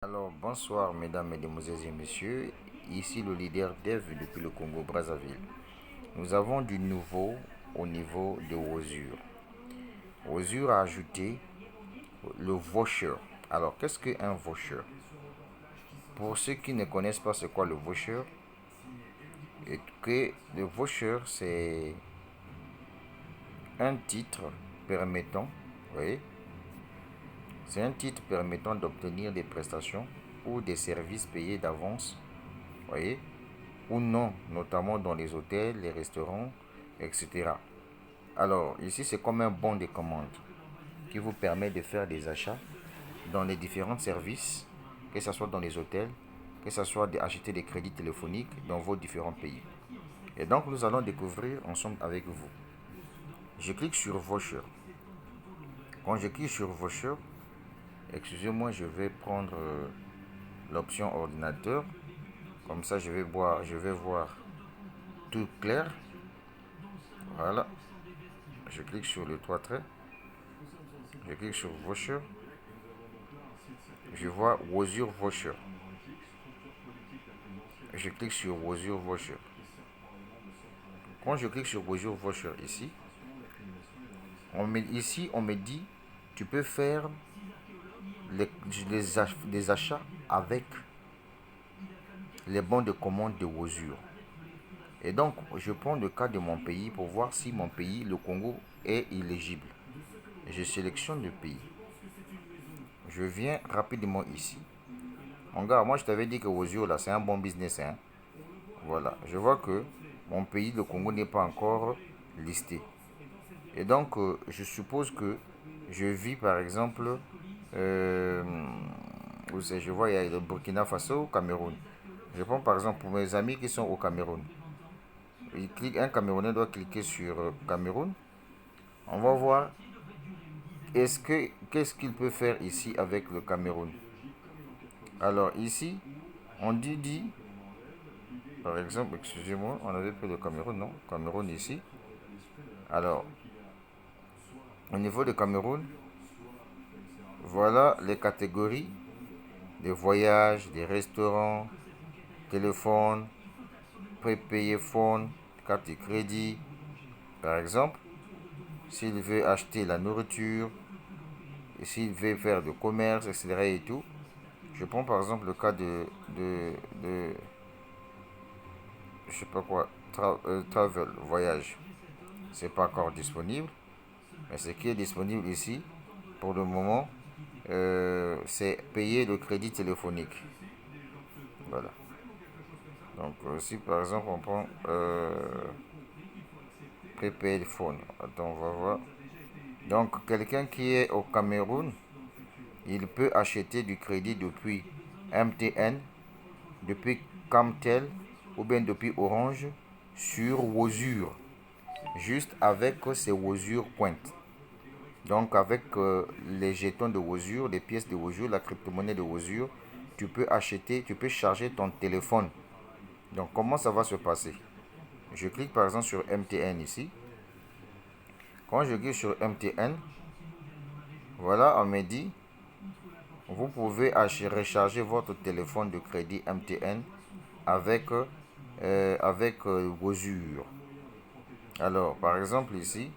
Alors, bonsoir mesdames, mesdemoiselles et messieurs, ici le leader Dev depuis le Congo Brazzaville. Nous avons du nouveau au niveau de Wozur. Wozur a ajouté le voucher. Alors, qu'est-ce qu'un voucher? Pour ceux qui ne connaissent pas c'est quoi le voucher, le voucher c'est un titre permettant, oui, c'est un titre permettant d'obtenir des prestations ou des services payés d'avance, voyez, ou non, notamment dans les hôtels, les restaurants, etc. Alors, ici, c'est comme un bon de commande qui vous permet de faire des achats dans les différents services, que ce soit dans les hôtels, que ce soit d'acheter des crédits téléphoniques dans vos différents pays. Et donc, nous allons découvrir ensemble avec vous. Je clique sur Voucher. Quand je clique sur Voucher, excusez-moi, je vais prendre l'option ordinateur. Comme ça, je vais voir tout clair. Voilà. Je clique sur les trois traits. Je clique sur Voucher. Je vois Wozur Voucher. Je clique sur Wozur Voucher. Quand je clique sur Wozur Voucher ici, on me dit tu peux faire des achats avec les bons de commande de Wozur. Et donc, je prends le cas de mon pays pour voir si mon pays, le Congo, est éligible. Je sélectionne le pays. Je viens rapidement ici. Mon gars, moi je t'avais dit que Wozur là, c'est un bon business. Hein? Voilà, je vois que mon pays, le Congo, n'est pas encore listé. Et donc, je suppose que je vis par exemple, euh, je vois il y a le Burkina Faso, Cameroun. Je prends par exemple pour mes amis qui sont au Cameroun. Un Camerounais doit cliquer sur Cameroun. On va voir qu'est-ce qu'il peut faire ici avec le Cameroun. Alors ici, on dit, par exemple, excusez-moi, on avait pris le Cameroun, non? Cameroun ici. Alors, au niveau de Cameroun, voilà les catégories des voyages, des restaurants, téléphone, prépayé phone, carte de crédit. Par exemple, s'il veut acheter la nourriture, et s'il veut faire du commerce, etc. et tout. Je prends par exemple le cas de je sais pas quoi, travel, voyage. C'est pas encore disponible, mais ce qui est disponible ici, pour le moment, c'est payer le crédit téléphonique. Voilà. Donc, si par exemple on prend prepaid phone, attends, on va voir. Donc, quelqu'un qui est au Cameroun, il peut acheter du crédit depuis MTN, depuis Camtel ou bien depuis Orange sur Wozur, juste avec ses Wozur Point. Donc, avec les jetons de Wozur, les pièces de Wozur, la crypto-monnaie de Wozur, tu peux acheter, tu peux charger ton téléphone. Donc, comment ça va se passer? Je clique par exemple sur MTN ici. Quand je clique sur MTN, voilà, on me dit, vous pouvez recharger votre téléphone de crédit MTN avec Wozur. Alors, par exemple ici,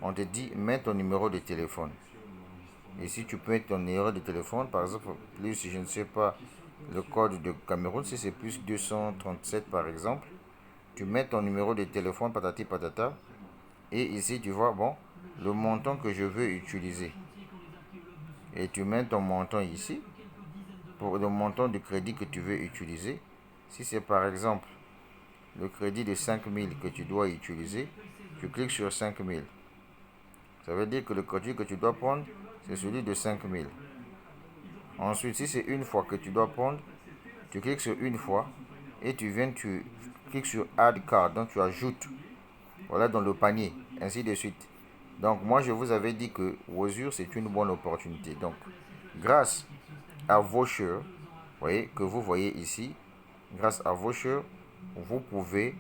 on te dit, mets ton numéro de téléphone. Ici, tu peux mettre ton numéro de téléphone, par exemple, plus, je ne sais pas, le code de Cameroun, si c'est plus 237 par exemple, tu mets ton numéro de téléphone, patati patata, et ici, tu vois, bon, le montant que je veux utiliser. Et tu mets ton montant ici, pour le montant de crédit que tu veux utiliser. Si c'est par exemple le crédit de 5000 que tu dois utiliser, tu cliques sur 5000. Ça veut dire que le crédit que tu dois prendre, c'est celui de 5000. Ensuite, si c'est une fois que tu dois prendre, tu cliques sur une fois et tu cliques sur Add Card, donc tu ajoutes, voilà, dans le panier, ainsi de suite. Donc, moi, je vous avais dit que Wozur, c'est une bonne opportunité. Donc, grâce à Voucher, voyez, que vous voyez ici, grâce à Voucher, vous pouvez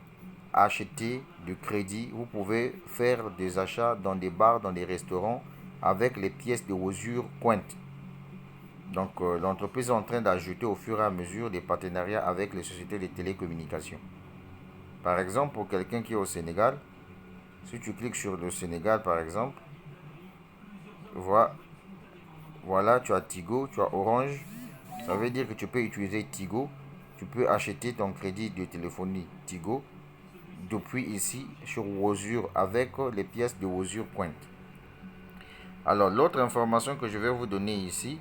acheter du crédit, vous pouvez faire des achats dans des bars, dans des restaurants avec les pièces de Wozur Point. Donc, l'entreprise est en train d'ajouter au fur et à mesure des partenariats avec les sociétés de télécommunications. Par exemple, pour quelqu'un qui est au Sénégal, si tu cliques sur le Sénégal, par exemple, voilà, tu as Tigo, tu as Orange. Ça veut dire que tu peux utiliser Tigo. Tu peux acheter ton crédit de téléphonie Tigo depuis ici sur Wozur avec les pièces de Wozur Point. Alors, l'autre information que je vais vous donner ici,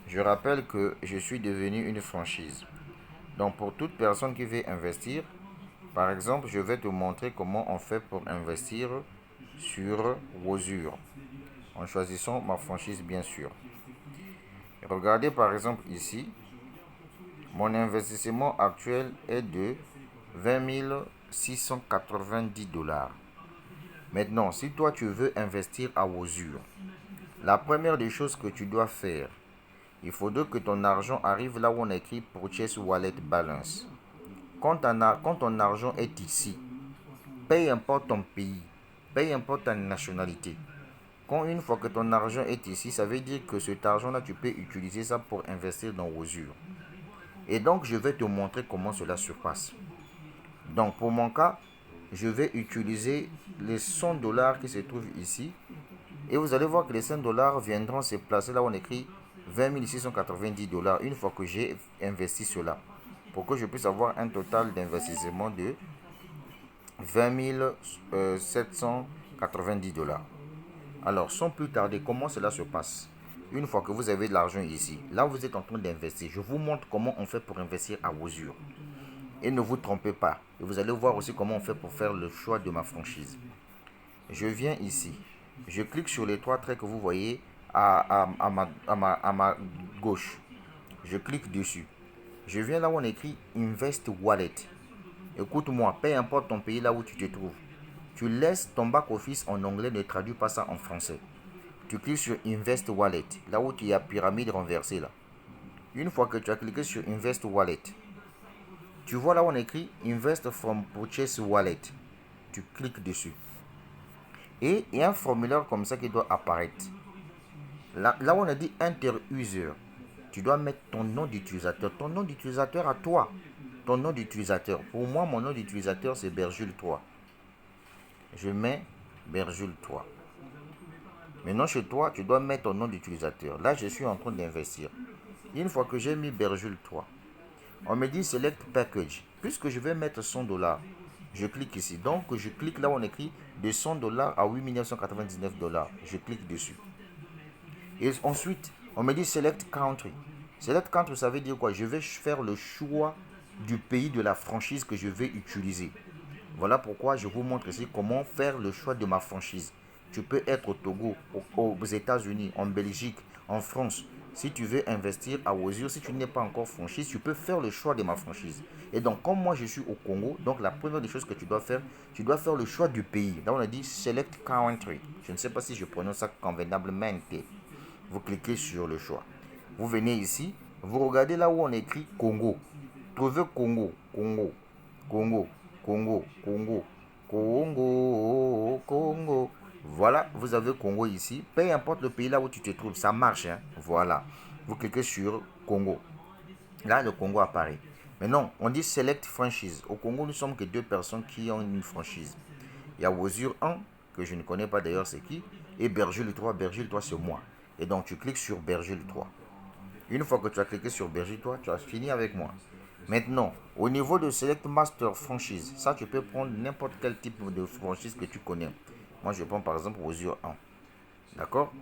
je rappelle que je suis devenu une franchise. Donc, pour toute personne qui veut investir, par exemple, je vais te montrer comment on fait pour investir sur Wozur, en choisissant ma franchise bien sûr. Regardez par exemple ici, mon investissement actuel est de 20 690 dollars. Maintenant, si toi tu veux investir à Wozur, la première des choses que tu dois faire, il faudrait que ton argent arrive là où on écrit Purchase Wallet Balance. Quand ton argent est ici, peu importe ton pays, peu importe ta nationalité, quand une fois que ton argent est ici, ça veut dire que cet argent-là, tu peux utiliser ça pour investir dans Wozur. Et donc, je vais te montrer comment cela se passe. Donc, pour mon cas, je vais utiliser les 100 dollars qui se trouvent ici. Et vous allez voir que les 100 dollars viendront se placer là où on écrit 20 690 dollars une fois que j'ai investi cela. Pour que je puisse avoir un total d'investissement de 20 790 dollars. Alors, sans plus tarder, comment cela se passe? Une fois que vous avez de l'argent ici, là vous êtes en train d'investir, je vous montre comment on fait pour investir à Wozur. Et ne vous trompez pas. Et vous allez voir aussi comment on fait pour faire le choix de ma franchise. Je viens ici. Je clique sur les trois traits que vous voyez à ma gauche. Je clique dessus. Je viens là où on écrit Invest Wallet. Écoute-moi, peu importe ton pays là où tu te trouves. Tu laisses ton back-office en anglais, ne traduis pas ça en français. Tu cliques sur Invest Wallet, là où tu as pyramide renversée là. Une fois que tu as cliqué sur Invest Wallet, tu vois là où on écrit Invest from Purchase Wallet. Tu cliques dessus. Et il y a un formulaire comme ça qui doit apparaître. Là où on a dit Enter User, tu dois mettre ton nom d'utilisateur. Ton nom d'utilisateur à toi. Ton nom d'utilisateur. Pour moi, mon nom d'utilisateur, c'est Berjul 3. Je mets Berjul 3. Maintenant, chez toi, tu dois mettre ton nom d'utilisateur. Là, je suis en train d'investir. Une fois que j'ai mis Berjul 3, on me dit Select Package. Puisque je vais mettre 100 dollars, je clique ici. Donc, je clique là où on écrit de 100 dollars à 8 999 dollars. Je clique dessus. Et ensuite, on me dit Select Country. Select Country, ça veut dire quoi? Je vais faire le choix du pays de la franchise que je vais utiliser. Voilà pourquoi je vous montre ici comment faire le choix de ma franchise. Tu peux être au Togo, aux États-Unis, en Belgique, en France. Si tu veux investir à Wozur, si tu n'es pas encore franchise, tu peux faire le choix de ma franchise. Et donc, comme moi je suis au Congo, donc la première des choses que tu dois faire le choix du pays. Là, on a dit Select Country. Je ne sais pas si je prononce ça convenablement. Vous cliquez sur le choix. Vous venez ici, vous regardez là où on écrit Congo. Trouvez Congo, Congo, Congo, Congo, Congo, Congo, Congo. Voilà, vous avez Congo ici. Peu importe le pays là où tu te trouves, ça marche. Hein? Voilà. Vous cliquez sur Congo. Là, le Congo apparaît. Mais non, on dit Select Franchise. Au Congo, nous sommes que deux personnes qui ont une franchise. Il y a Wozur 1, que je ne connais pas d'ailleurs c'est qui, et Berjul 3. Berjul 3, c'est moi. Et donc, tu cliques sur Berjul 3. Une fois que tu as cliqué sur Berjul 3, tu as fini avec moi. Maintenant, au niveau de Select Master Franchise, ça, tu peux prendre n'importe quel type de franchise que tu connais. Moi, je prends par exemple Wozur 1. D'accord?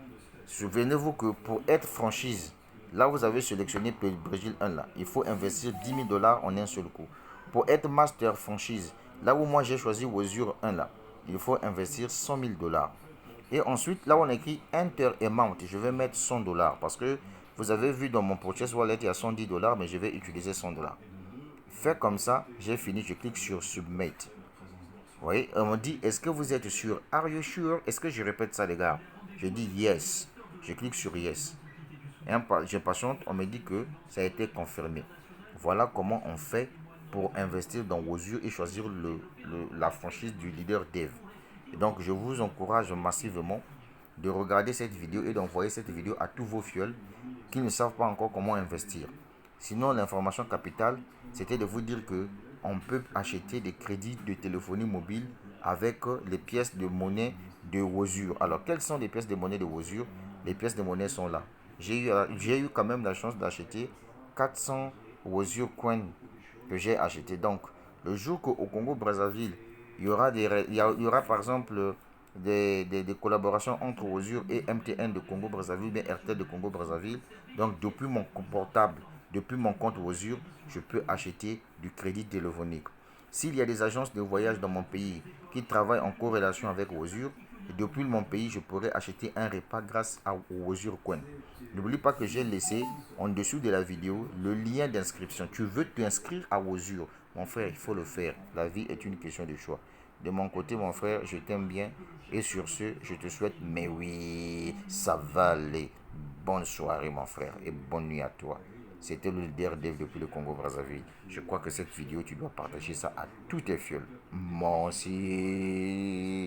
Souvenez-vous que pour être franchise, là, vous avez sélectionné Berjul 1 là. Il faut investir 10 000 dollars en un seul coup. Pour être Master Franchise, là où moi j'ai choisi Wozur 1 là, il faut investir 100 000 dollars. Et ensuite, là où on écrit Enter Amount, je vais mettre 100 dollars parce que vous avez vu dans mon Purchase Wallet, il y a 110 dollars, mais je vais utiliser 100 dollars. Fait comme ça, j'ai fini, je clique sur Submit. Vous voyez, on me dit, est-ce que vous êtes sûr? Are you sure? Est-ce que je répète ça, les gars? Je dis Yes. Je clique sur Yes. Et je patiente, on me dit que ça a été confirmé. Voilà comment on fait pour investir dans vos yeux et choisir la franchise du leader Dev. Et donc, je vous encourage massivement de regarder cette vidéo et d'envoyer cette vidéo à tous vos fioles qui ne savent pas encore comment investir. Sinon, l'information capitale, c'était de vous dire que on peut acheter des crédits de téléphonie mobile avec les pièces de monnaie de Wozur. Alors, quelles sont les pièces de monnaie de Wozur? Les pièces de monnaie sont là. J'ai eu quand même la chance d'acheter 400 Wozur Coin que j'ai acheté. Donc, le jour qu'au Congo-Brazzaville, il y aura par exemple des collaborations entre Wozur et MTN de Congo-Brazzaville, bien RTL de Congo-Brazzaville. Donc, depuis mon portable, depuis mon compte Wozur, je peux acheter du crédit téléphonique. S'il y a des agences de voyage dans mon pays qui travaillent en corrélation avec Wozur, depuis mon pays, je pourrais acheter un repas grâce à Wozur Coin. N'oublie pas que j'ai laissé en dessous de la vidéo le lien d'inscription. Tu veux t'inscrire à Wozur, mon frère, il faut le faire. La vie est une question de choix. De mon côté, mon frère, je t'aime bien. Et sur ce, je te souhaite, mais oui, ça va aller. Bonne soirée, mon frère, et bonne nuit à toi. C'était le leader Dev depuis le Congo-Brazzaville. Je crois que cette vidéo, tu dois partager ça à tous tes fioles. Moi aussi.